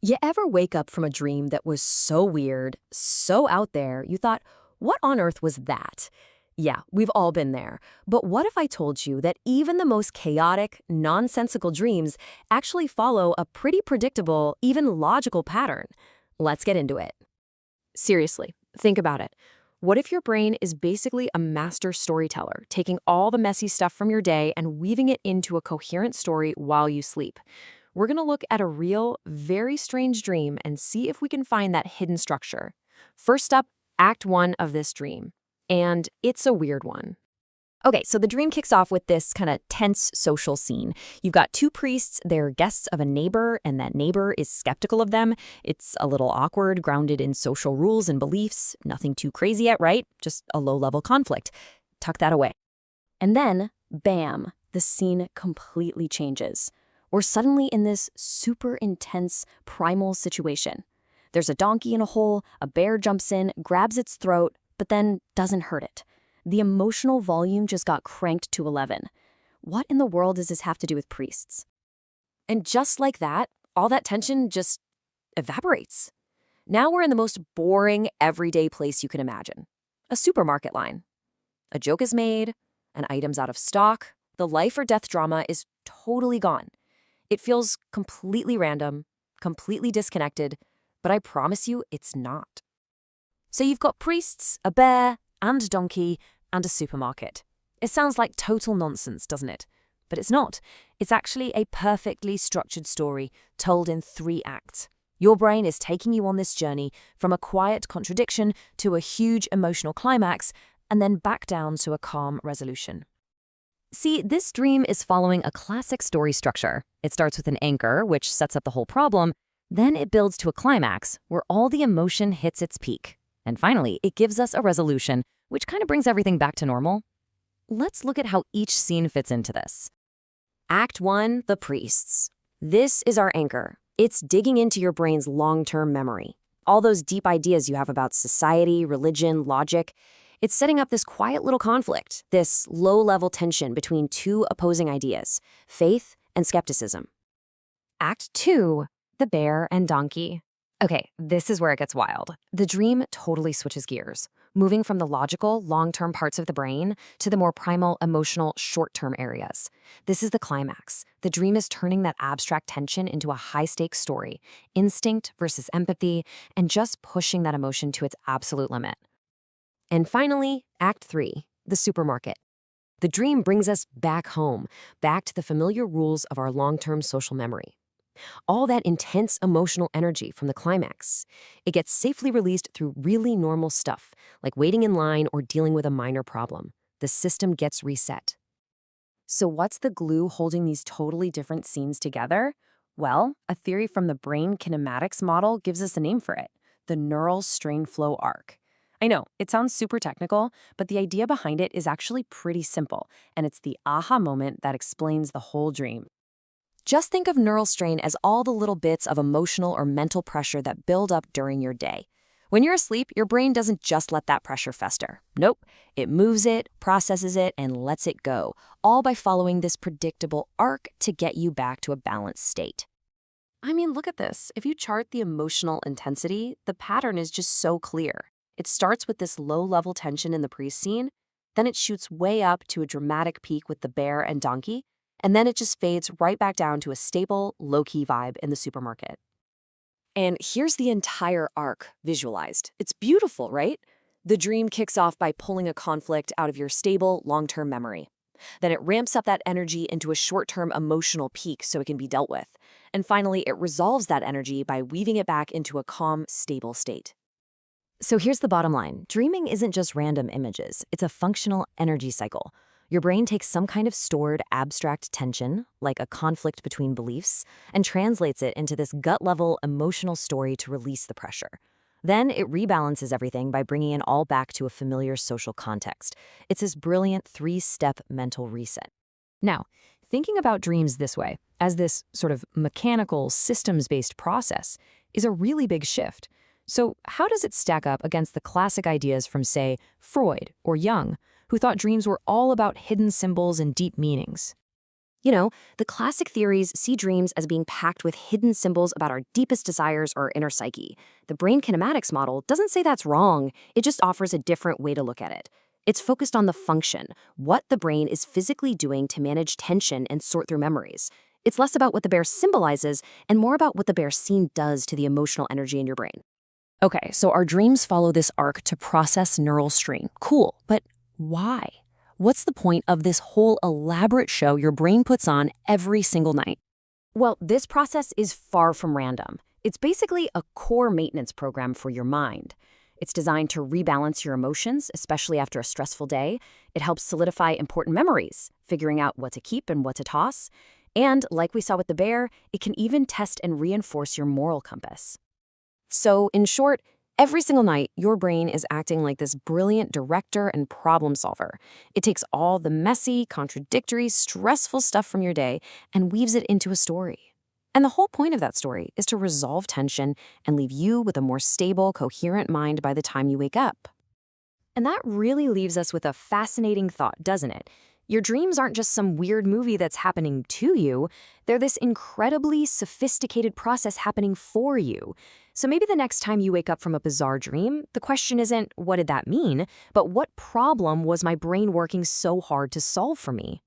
You ever wake up from a dream that was so weird, so out there, you thought, what on earth was that? Yeah, we've all been there. But what if I told you that even the most chaotic, nonsensical dreams actually follow a pretty predictable, even logical pattern? Let's get into it. Seriously, think about it. What if your brain is basically a master storyteller, taking all the messy stuff from your day and weaving it into a coherent story while you sleep? We're going to look at a real, very strange dream and see if we can find that hidden structure. First up, Act 1 of this dream. And it's a weird one. Okay, so the dream kicks off with this kind of tense social scene. You've got two priests, they're guests of a neighbor, and that neighbor is skeptical of them. It's a little awkward, grounded in social rules and beliefs. Nothing too crazy yet, right? Just a low-level conflict. Tuck that away. And then, bam, the scene completely changes. We're suddenly in this super intense, primal situation. There's a donkey in a hole, a bear jumps in, grabs its throat, but then doesn't hurt it. The emotional volume just got cranked to 11. What in the world does this have to do with priests? And just like that, all that tension just evaporates. Now we're in the most boring, everyday place you can imagine. A supermarket line. A joke is made, an item's out of stock, the life or death drama is totally gone. It feels completely random, completely disconnected, but I promise you it's not. So you've got priests, a bear, and a donkey, and a supermarket. It sounds like total nonsense, doesn't it? But it's not. It's actually a perfectly structured story told in 3 acts. Your brain is taking you on this journey from a quiet contradiction to a huge emotional climax, and then back down to a calm resolution. See, this dream is following a classic story structure. It starts with an anchor, which sets up the whole problem. Then it builds to a climax, where all the emotion hits its peak. And finally, it gives us a resolution, which kind of brings everything back to normal. Let's look at how each scene fits into this. Act 1, the priests. This is our anchor. It's digging into your brain's long-term memory. All those deep ideas you have about society, religion, logic. It's setting up this quiet little conflict, this low-level tension between 2 opposing ideas, faith and skepticism. Act 2, the bear and donkey. Okay, this is where it gets wild. The dream totally switches gears, moving from the logical, long-term parts of the brain to the more primal, emotional, short-term areas. This is the climax. The dream is turning that abstract tension into a high-stakes story, instinct versus empathy, and just pushing that emotion to its absolute limit. And finally, Act 3, the supermarket. The dream brings us back home, back to the familiar rules of our long-term social memory. All that intense emotional energy from the climax, it gets safely released through really normal stuff, like waiting in line or dealing with a minor problem. The system gets reset. So what's the glue holding these totally different scenes together? Well, a theory from the Brain Kinematics Model gives us a name for it, the neural strain flow arc. I know, it sounds super technical, but the idea behind it is actually pretty simple, and it's the aha moment that explains the whole dream. Just think of neural strain as all the little bits of emotional or mental pressure that build up during your day. When you're asleep, your brain doesn't just let that pressure fester. Nope, it moves it, processes it, and lets it go, all by following this predictable arc to get you back to a balanced state. I mean, look at this. If you chart the emotional intensity, the pattern is just so clear. It starts with this low-level tension in the pre-scene, then it shoots way up to a dramatic peak with the bear and donkey, and then it just fades right back down to a stable, low-key vibe in the supermarket. And here's the entire arc visualized. It's beautiful, right? The dream kicks off by pulling a conflict out of your stable, long-term memory. Then it ramps up that energy into a short-term emotional peak so it can be dealt with. And finally, it resolves that energy by weaving it back into a calm, stable state. So here's the bottom line. Dreaming isn't just random images. It's a functional energy cycle. Your brain takes some kind of stored abstract tension, like a conflict between beliefs, and translates it into this gut-level emotional story to release the pressure. Then it rebalances everything by bringing it all back to a familiar social context. It's this brilliant 3-step mental reset. Now, thinking about dreams this way, as this sort of mechanical, systems-based process, is a really big shift. So how does it stack up against the classic ideas from, say, Freud or Jung, who thought dreams were all about hidden symbols and deep meanings? The classic theories see dreams as being packed with hidden symbols about our deepest desires or inner psyche. The Brain Kinematics Model doesn't say that's wrong, it just offers a different way to look at it. It's focused on the function, what the brain is physically doing to manage tension and sort through memories. It's less about what the bear symbolizes and more about what the bear scene does to the emotional energy in your brain. Okay, so our dreams follow this arc to process neural stream. Cool, but why? What's the point of this whole elaborate show your brain puts on every single night? Well, this process is far from random. It's basically a core maintenance program for your mind. It's designed to rebalance your emotions, especially after a stressful day. It helps solidify important memories, figuring out what to keep and what to toss. And, like we saw with the bear, it can even test and reinforce your moral compass. So, in short, every single night, your brain is acting like this brilliant director and problem solver. It takes all the messy, contradictory, stressful stuff from your day and weaves it into a story. And the whole point of that story is to resolve tension and leave you with a more stable, coherent mind by the time you wake up. And that really leaves us with a fascinating thought, doesn't it? Your dreams aren't just some weird movie that's happening to you. They're this incredibly sophisticated process happening for you. So maybe the next time you wake up from a bizarre dream, the question isn't, what did that mean? But what problem was my brain working so hard to solve for me?